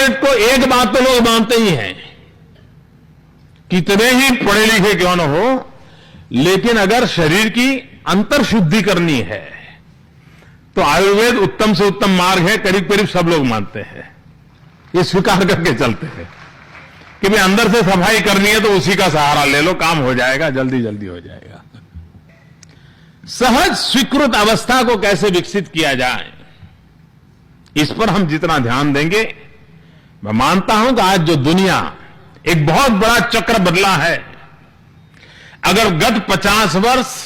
आयुर्वेद को एक बात तो लोग मानते ही हैं, कितने ही पढ़े लिखे क्यों न हो, लेकिन अगर शरीर की अंतर शुद्धि करनी है तो आयुर्वेद उत्तम से उत्तम मार्ग है, करीब करीब सब लोग मानते हैं। ये स्वीकार करके चलते हैं कि भाई अंदर से सफाई करनी है तो उसी का सहारा ले लो, काम हो जाएगा, जल्दी जल्दी हो जाएगा। सहज स्वीकृत अवस्था को कैसे विकसित किया जाए, इस पर हम जितना ध्यान देंगे, मैं मानता हूं कि आज जो दुनिया एक बहुत बड़ा चक्र बदला है, अगर गत 50 वर्ष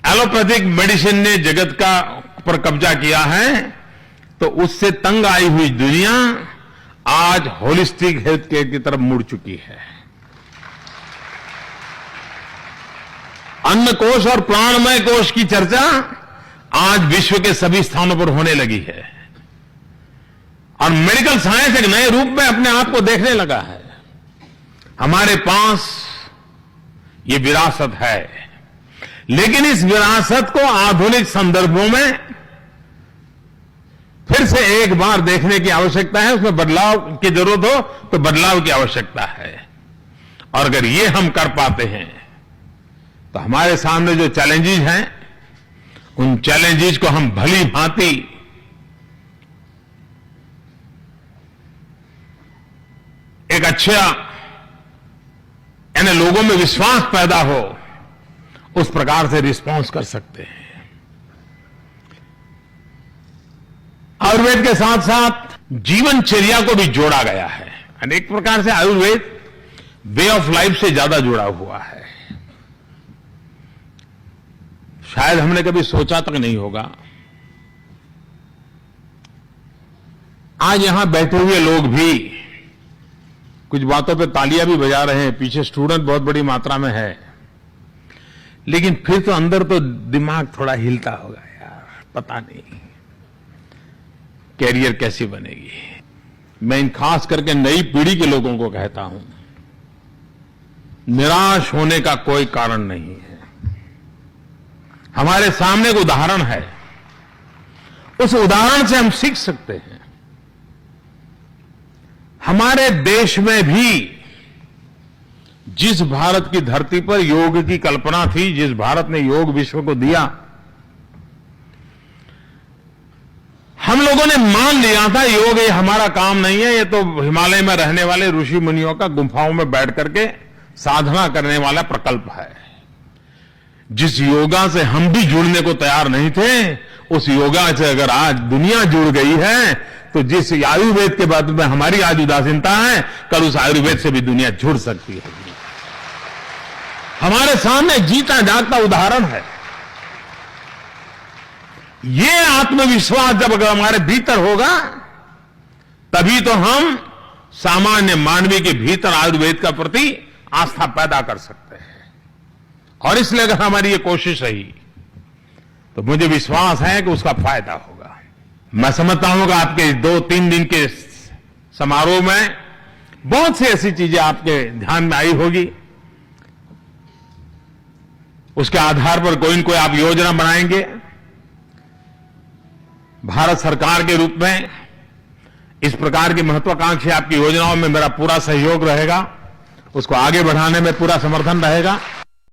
एलोपैथिक मेडिसिन ने जगत का पर कब्जा किया है, तो उससे तंग आई हुई दुनिया आज होलिस्टिक हेल्थ केयर की तरफ मुड़ चुकी है। अन्न कोश और प्राणमय कोश की चर्चा आज विश्व के सभी स्थानों पर होने लगी है और मेडिकल साइंस एक नए रूप में अपने आप को देखने लगा है। हमारे पास ये विरासत है, लेकिन इस विरासत को आधुनिक संदर्भों में फिर से एक बार देखने की आवश्यकता है। उसमें बदलाव की जरूरत हो तो बदलाव की आवश्यकता है, और अगर ये हम कर पाते हैं तो हमारे सामने जो चैलेंजेस हैं, उन चैलेंजेस को हम भली भांति एक अच्छा यानी लोगों में विश्वास पैदा हो, उस प्रकार से रिस्पॉन्स कर सकते हैं। आयुर्वेद के साथ साथ जीवनचर्या को भी जोड़ा गया है। अनेक प्रकार से आयुर्वेद वे ऑफ लाइफ से ज्यादा जुड़ा हुआ है, शायद हमने कभी सोचा तक नहीं होगा। आज यहां बैठे हुए लोग भी कुछ बातों पे तालियां भी बजा रहे हैं, पीछे स्टूडेंट बहुत बड़ी मात्रा में है, लेकिन फिर तो अंदर तो दिमाग थोड़ा हिलता होगा, यार पता नहीं कैरियर कैसी बनेगी। मैं इन खास करके नई पीढ़ी के लोगों को कहता हूं, निराश होने का कोई कारण नहीं है। हमारे सामने एक उदाहरण है, उस उदाहरण से हम सीख सकते हैं। हमारे देश में भी जिस भारत की धरती पर योग की कल्पना थी, जिस भारत ने योग विश्व को दिया, हम लोगों ने मान लिया था योग ये हमारा काम नहीं है, ये तो हिमालय में रहने वाले ऋषि मुनियों का गुफाओं में बैठ करके साधना करने वाला प्रकल्प है। जिस योगा से हम भी जुड़ने को तैयार नहीं थे, उस योगा से अगर आज दुनिया जुड़ गई है, तो जिस आयुर्वेद के बाद में हमारी आज उदासीनता है, कल उस आयुर्वेद से भी दुनिया जुड़ सकती है। हमारे सामने जीता जागता उदाहरण है। ये आत्मविश्वास जब अगर हमारे भीतर होगा, तभी तो हम सामान्य मानवी के भीतर आयुर्वेद का प्रति आस्था पैदा कर सकते हैं। और इसलिए अगर हमारी ये कोशिश रही, तो मुझे विश्वास है कि उसका फायदा होगा। मैं समझता हूं कि आपके 2-3 दिन के समारोह में बहुत सी ऐसी चीजें आपके ध्यान में आई होगी। उसके आधार पर कोई न कोई आप योजना बनाएंगे। भारत सरकार के रूप में इस प्रकार की महत्वाकांक्षी आपकी योजनाओं में मेरा पूरा सहयोग रहेगा, उसको आगे बढ़ाने में पूरा समर्थन रहेगा।